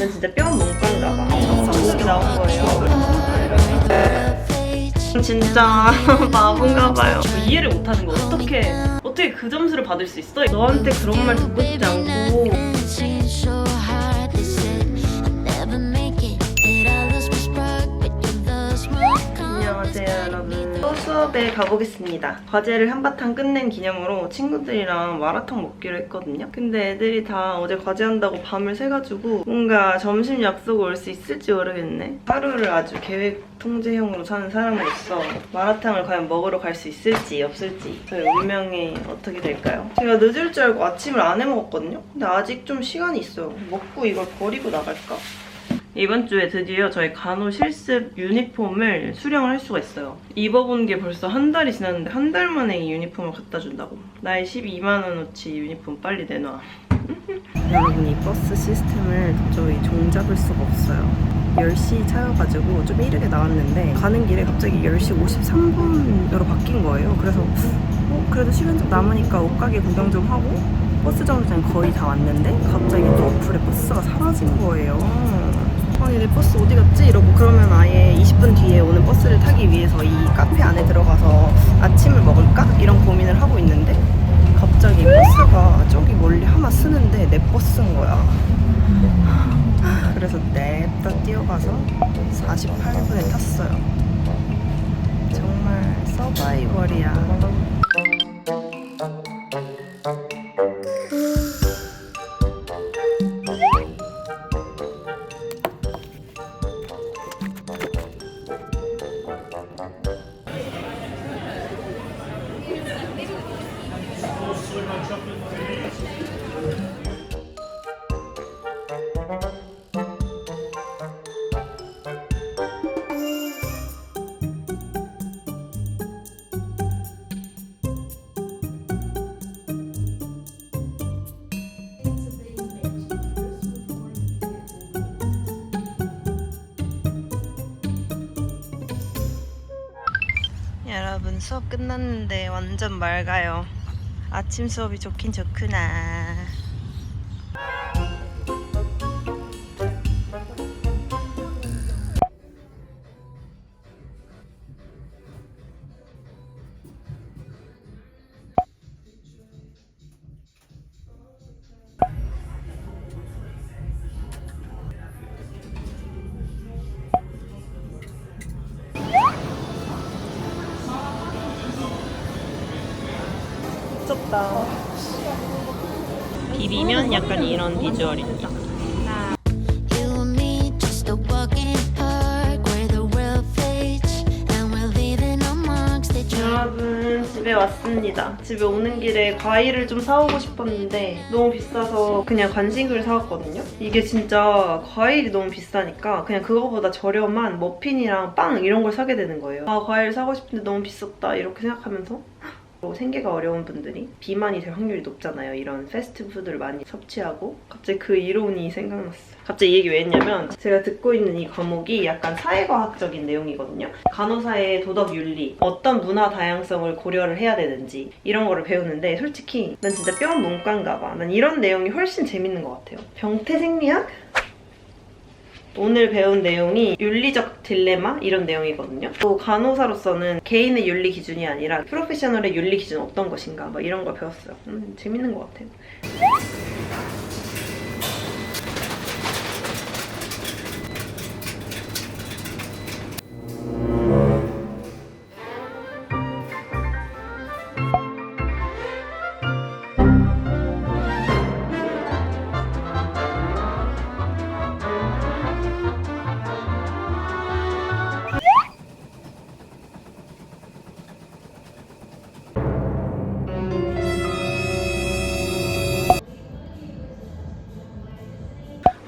난 진짜 뼈 문과인가 봐. 성적이 나온 거예요. 진짜 바본가 봐요. 이해를 못하는 거 어떻게 그 점수를 받을 수 있어? 너한테 그런 말 듣고 싶지 않고. 안녕하세요 여러분. 또 수업에 가보겠습니다. 과제를 한바탕 끝낸 기념으로 친구들이랑 마라탕 먹기로 했거든요. 근데 애들이 다 어제 과제한다고 밤을 새가지고 뭔가 점심 약속 올 수 있을지 모르겠네. 하루를 아주 계획 통제형으로 사는 사람으로서 마라탕을 과연 먹으러 갈 수 있을지 없을지 저희 운명이 어떻게 될까요? 제가 늦을 줄 알고 아침을 안 해먹었거든요. 근데 아직 좀 시간이 있어요. 먹고 이걸 버리고 나갈까? 이번 주에 드디어 저희 간호 실습 유니폼을 수령을 할 수가 있어요. 입어본 게 벌써 한 달이 지났는데 한 달 만에 이 유니폼을 갖다 준다고. 나의 12만 원어치 유니폼 빨리 내놔. 여러분, 이 버스 시스템을 도저히 종잡을 수가 없어요. 10시 차여가지고 좀 이르게 나왔는데 가는 길에 갑자기 10시 53분으로 바뀐 거예요. 그래서 그래도 시간 좀 남으니까 옷가게 구경 좀 하고 버스 정류장 거의 다 왔는데 갑자기 또 어플에 버스가 사라진 거예요. 아니 내 버스 어디 갔지? 이러고 그러면 아예 20분 뒤에 오는 버스를 타기 위해서 이 카페 안에 들어가서 아침을 먹을까? 이런 고민을 하고 있는데 갑자기 버스가 저기 멀리 하나 쓰는데 내 버스인 거야. 그래서 냅다 뛰어가서 48분에 탔어요. 정말 서바이벌이야. 여러분, 수업 끝났는데 완전 맑아요. 아침 수업이 좋긴 좋구나. 미쳤다. 비비면 약간 이런 비주얼입니다. 여러분, 집에 왔습니다. 집에 오는 길에 과일을 좀 사오고 싶었는데 너무 비싸서 그냥 간식을 사왔거든요. 이게 진짜 과일이 너무 비싸니까 그냥 그거보다 저렴한 머핀이랑 빵 이런 걸 사게 되는 거예요. 아, 과일 사고 싶은데 너무 비쌌다 이렇게 생각하면서 생계가 어려운 분들이 비만이 될 확률이 높잖아요. 이런 패스트푸드를 많이 섭취하고. 갑자기 그 이론이 생각났어요. 갑자기 이 얘기 왜 했냐면 제가 듣고 있는 이 과목이 약간 사회과학적인 내용이거든요. 간호사의 도덕 윤리, 어떤 문화 다양성을 고려를 해야 되는지 이런 거를 배우는데 솔직히 난 진짜 뼈 문과인가 봐. 난 이런 내용이 훨씬 재밌는 것 같아요. 병태생리학? 오늘 배운 내용이 윤리적 딜레마 이런 내용이거든요. 또 간호사로서는 개인의 윤리 기준이 아니라 프로페셔널의 윤리 기준은 어떤 것인가 막 이런 걸 배웠어요. 재밌는 것 같아요.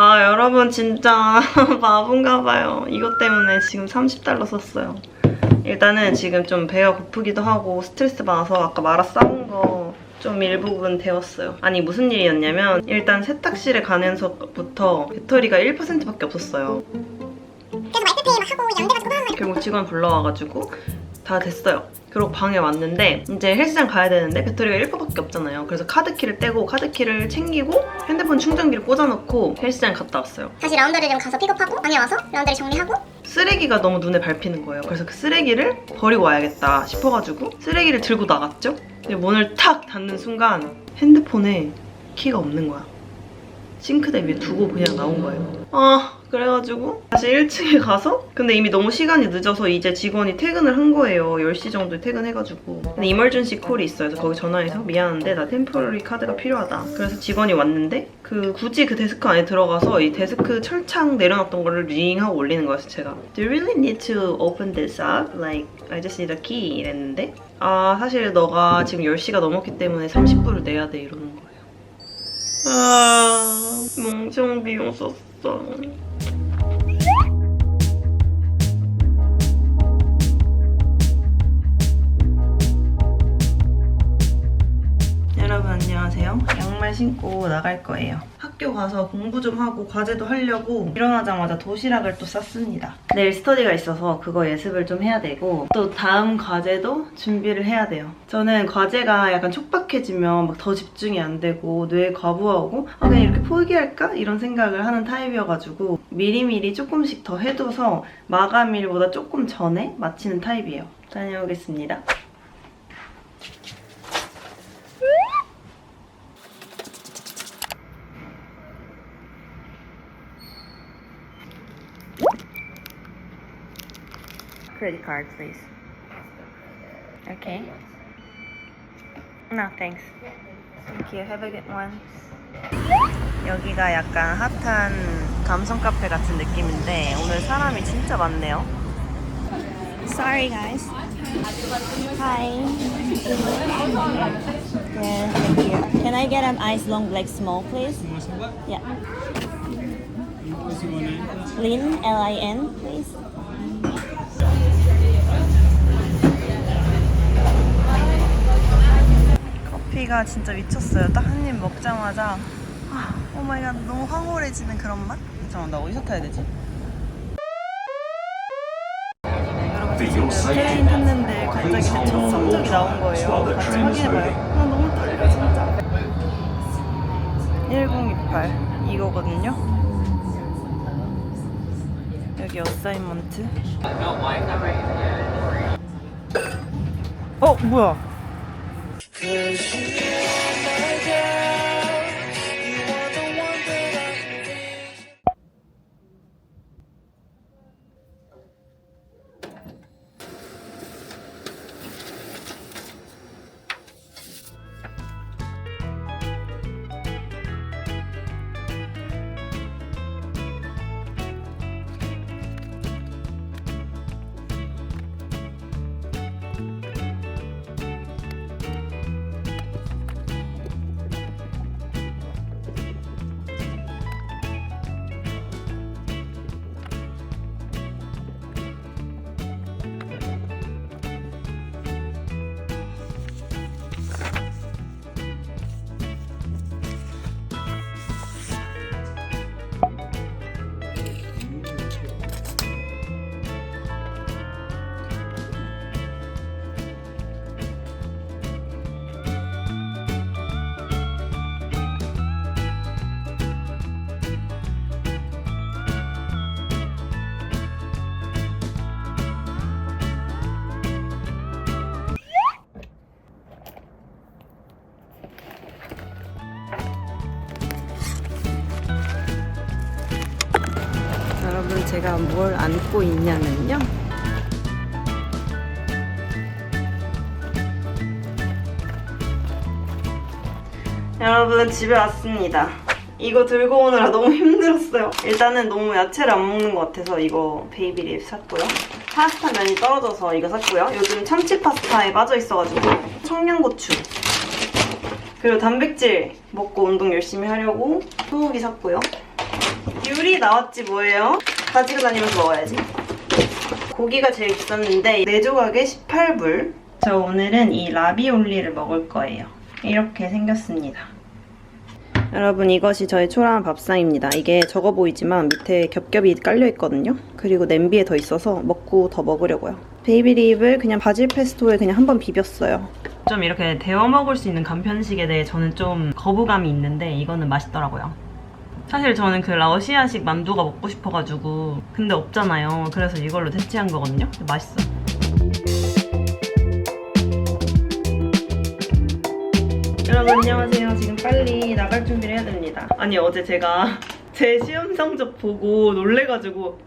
아, 여러분 진짜 바본가 봐요. 이것 때문에 지금 30달러 썼어요. 일단은 지금 좀 배가 고프기도 하고 스트레스 받아서 아까 마라 싸운 거 좀 일부분 데웠어요. 아니 무슨 일이었냐면 일단 세탁실에 가면서부터 배터리가 1%밖에 없었어요. 그래서 마이크페이 막 하고 연대가지고 결국 직원 불러와가지고 다 됐어요. 그리고 방에 왔는데 이제 헬스장 가야 되는데 배터리가 1%밖에 없잖아요. 그래서 카드키를 떼고 카드키를 챙기고 핸드폰 충전기를 꽂아놓고 헬스장 갔다 왔어요. 다시 라운드리를 가서 픽업하고 방에 와서 라운드리 정리하고 쓰레기가 너무 눈에 밟히는 거예요. 그래서 그 쓰레기를 버리고 와야겠다 싶어가지고 쓰레기를 들고 나갔죠? 근데 문을 탁 닫는 순간 핸드폰에 키가 없는 거야. 싱크대 위에 두고 그냥 나온 거예요. 그래가지고 다시 1층에 가서 근데 이미 너무 시간이 늦어서 이제 직원이 퇴근을 한 거예요. 10시 정도에 퇴근해가지고 근데 이멀전시 콜이 있어요. 그래서 거기 전화해서 미안한데 나 템포러리 카드가 필요하다. 그래서 직원이 왔는데 굳이 그 데스크 안에 들어가서 이 데스크 철창 내려놨던 거를 링하고 올리는 거였어요. 제가 Do you really need to open this up? Like I just need a key 이랬는데 사실 너가 지금 10시가 넘었기 때문에 30불을 내야 돼 이러는 거예요. 멍청 비용 썼어. 여러분 안녕하세요. 양말 신고 나갈 거예요. 학교 가서 공부 좀 하고 과제도 하려고 일어나자마자 도시락을 또 쌌습니다. 내일 스터디가 있어서 그거 예습을 좀 해야 되고 또 다음 과제도 준비를 해야 돼요. 저는 과제가 약간 촉박해지면 막 더 집중이 안 되고 뇌에 과부하고 그냥 이렇게 포기할까? 이런 생각을 하는 타입이어가지고 미리미리 조금씩 더 해둬서 마감일보다 조금 전에 마치는 타입이에요. 다녀오겠습니다. Credit card, please. Okay. No, thanks. Thank you. Have a good one. 여기가 약간 핫한 감성 카페 같은 느낌인데 오늘 사람이 진짜 많네요. Sorry guys. Hi. Yeah, thank you. Can I get an ice long black small please? Yeah. Lin, L-I-N please. 커피가 진짜 미쳤어요. 딱 한 입 먹자마자 오마이갓 너무 황홀해지는 그런 맛? 잠깐만 나 어디서 타야 되지? 여러분 지금 트레인 탔는데 갑자기 제 첫 성적이 나온 거예요. 같이 확인해봐요. 너무 떨려 진짜. 1028 이거거든요. 여기 어사인먼트. 뭐야? 여러분 제가 뭘 안고 있냐면요. 여러분 집에 왔습니다. 이거 들고 오느라 너무 힘들었어요. 일단은 너무 야채를 안 먹는 것 같아서 이거 베이비립 샀고요. 파스타 면이 떨어져서 이거 샀고요. 요즘 참치 파스타에 빠져 있어가지고 청양고추 그리고 단백질 먹고 운동 열심히 하려고 소고기 샀고요. 귤이 나왔지 뭐예요? 가지고 다니면서 먹어야지. 고기가 제일 비쌌는데 4조각에 18불. 저 오늘은 이 라비올리를 먹을 거예요. 이렇게 생겼습니다. 여러분 이것이 저의 초라한 밥상입니다. 이게 적어 보이지만 밑에 겹겹이 깔려 있거든요. 그리고 냄비에 더 있어서 먹고 더 먹으려고요. 베이비립을 그냥 바질 페스토에 그냥 한번 비볐어요. 좀 이렇게 데워 먹을 수 있는 간편식에 대해 저는 좀 거부감이 있는데 이거는 맛있더라고요. 사실 저는 그 러시아식 만두가 먹고 싶어가지고 근데 없잖아요. 그래서 이걸로 대체한 거거든요. 근데 맛있어요. 여러분 안녕하세요. 지금 빨리 나갈 준비를 해야 됩니다. 아니 어제 제가 제 시험 성적 보고 놀래가지고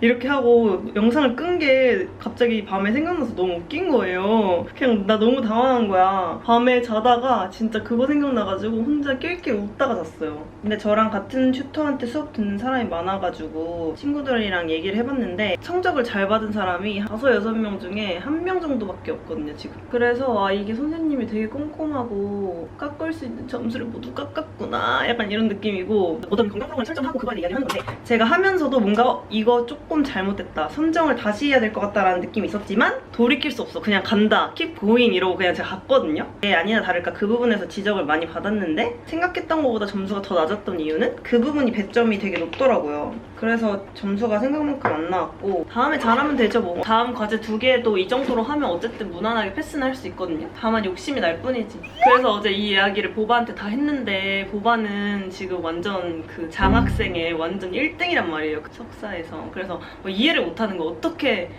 이렇게 하고 영상을 끈 게 갑자기 밤에 생각나서 너무 웃긴 거예요. 그냥 나 너무 당황한 거야. 밤에 자다가 진짜 그거 생각나가지고 혼자 낄낄 웃다가 잤어요. 근데 저랑 같은 튜터한테 수업 듣는 사람이 많아가지고 친구들이랑 얘기를 해봤는데 성적을 잘 받은 사람이 5-6명 중에 1명 정도밖에 없거든요, 지금. 그래서 이게 선생님이 되게 꼼꼼하고 깎을 수 있는 점수를 모두 깎았구나 약간 이런 느낌이고 어떤 건강상을 설정하고 그걸 얘기하는 건데 제가 하면서도 뭔가 이거 조금 잘못됐다. 선정을 다시 해야 될 것 같다라는 느낌이 있었지만 돌이킬 수 없어. 그냥 간다. keep going 이러고 그냥 제가 갔거든요. 아니나 다를까 그 부분에서 지적을 많이 받았는데 생각했던 것보다 점수가 더 낮았던 이유는 그 부분이 배점이 되게 높더라고요. 그래서 점수가 생각만큼 안 나왔고 다음에 잘하면 되죠 뭐. 다음 과제 2개도 이 정도로 하면 어쨌든 무난하게 패스는 할 수 있거든요. 다만 욕심이 날 뿐이지. 그래서 어제 이 이야기를 보바한테 다 했는데 보바는 지금 완전 그 장학생의 완전 1등이란 말이에요. 그 석사에서. 그래서 뭐 이해를 못하는 거 어떻게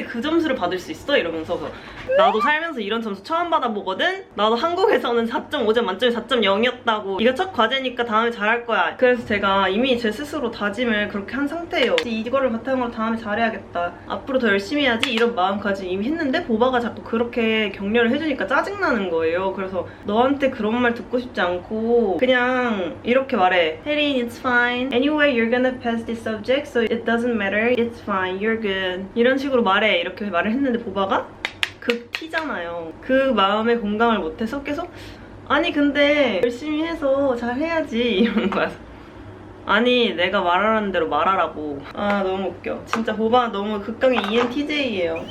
그 점수를 받을 수 있어? 이러면서 나도 살면서 이런 점수 처음 받아보거든? 나도 한국에서는 4.5점 만점에 4.0이었다고 이거 첫 과제니까 다음에 잘할 거야. 그래서 제가 이미 제 스스로 다짐을 그렇게 한 상태예요. 이거를 바탕으로 다음에 잘해야겠다. 앞으로 더 열심히 해야지 이런 마음까지 이미 했는데 보바가 자꾸 그렇게 격려를 해주니까 짜증나는 거예요. 그래서 너한테 그런 말 듣고 싶지 않고 그냥 이렇게 말해. 혜린, it's fine. Anyway, you're gonna pass this subject, so it doesn't matter. It's fine, you're good. 이런 식으로 말해. 이렇게 말을 했는데 보바가 극 T잖아요. 그 마음에 공감을 못해서 계속 아니 근데 열심히 해서 잘해야지 이러는 거야. 아니 내가 말하라는 대로 말하라고. 아 너무 웃겨. 진짜 보바 너무 극강의 ENTJ예요.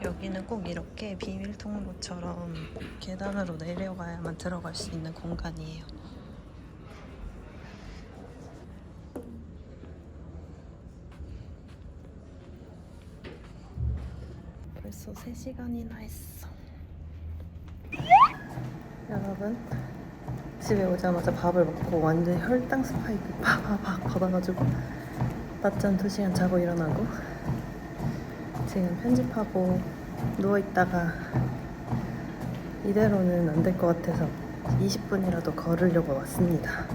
여기는 꼭 이렇게 비밀 통로처럼 계단으로 내려가야만 들어갈 수 있는 공간이에요. 벌써 3시간이나 했어. 여러분 집에 오자마자 밥을 먹고 완전 혈당 스파이크 팍팍팍 받아가지고 낮잠 2시간 자고 일어나고 지금 편집하고 누워있다가 이대로는 안 될 것 같아서 20분이라도 걸으려고 왔습니다.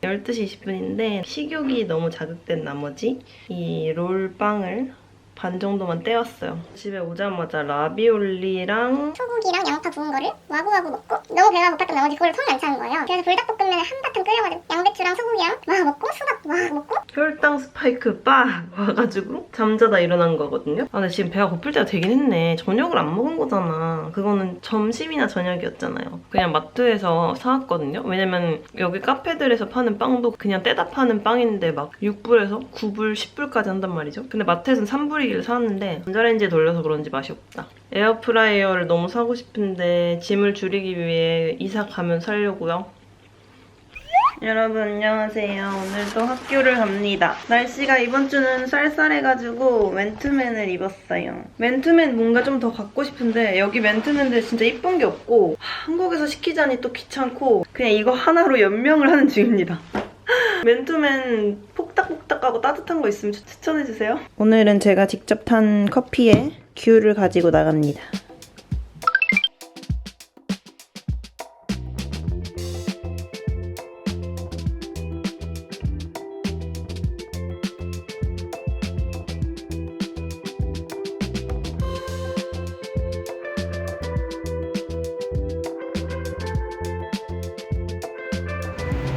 12시 20분인데 식욕이 너무 자극된 나머지 이 롤빵을 반 정도만 떼었어요. 집에 오자마자 라비올리랑 소고기랑 양파 구운 거를 와구와구 먹고 너무 배가 고팠던 나머지 그걸 손이 안 차는 거예요. 그래서 불닭볶음면을 한바탕 끓여가지고 양배추랑 소고기랑 막 먹고 수박 막 먹고 혈당 스파이크 빡 와가지고 잠자다 일어난 거거든요. 아 근데 지금 배가 고플 때가 되긴 했네. 저녁을 안 먹은 거잖아. 그거는 점심이나 저녁이었잖아요. 그냥 마트에서 사왔거든요. 왜냐면 여기 카페들에서 파는 빵도 그냥 떼다 파는 빵인데 막 6불에서 9불, 10불까지 한단 말이죠. 근데 마트에서는 3불이길래 사왔는데 전자레인지에 돌려서 그런지 맛이 없다. 에어프라이어를 너무 사고 싶은데 짐을 줄이기 위해 이사 가면 사려고요. 여러분 안녕하세요. 오늘도 학교를 갑니다. 날씨가 이번 주는 쌀쌀해가지고 맨투맨을 입었어요. 맨투맨 뭔가 좀 더 갖고 싶은데 여기 맨투맨들 진짜 이쁜 게 없고 한국에서 시키자니 또 귀찮고 그냥 이거 하나로 연명을 하는 중입니다. 맨투맨 폭닥폭닥하고 따뜻한 거 있으면 추천해주세요. 오늘은 제가 직접 탄 커피에 귤을 가지고 나갑니다.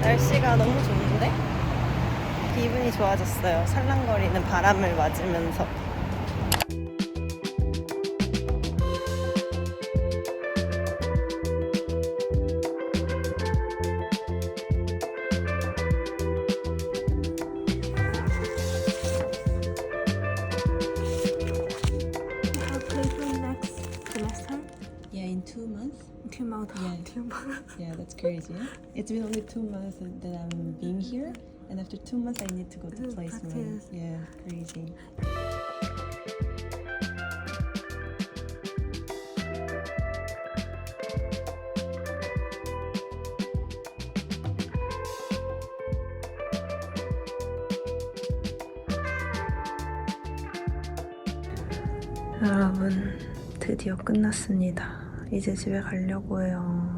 날씨가 너무 좋은데? 기분이 좋아졌어요. 살랑거리는 바람을 맞으면서. Yeah, in 2 months. 2 months. Yeah. 2 months. Yeah, that's crazy. It's been only 2 months that I'm being here, and after 2 months I need to go to placement. practice. Yeah, crazy. 여러분, 드디어 끝났습니다. 이제 집에 가려고 해요.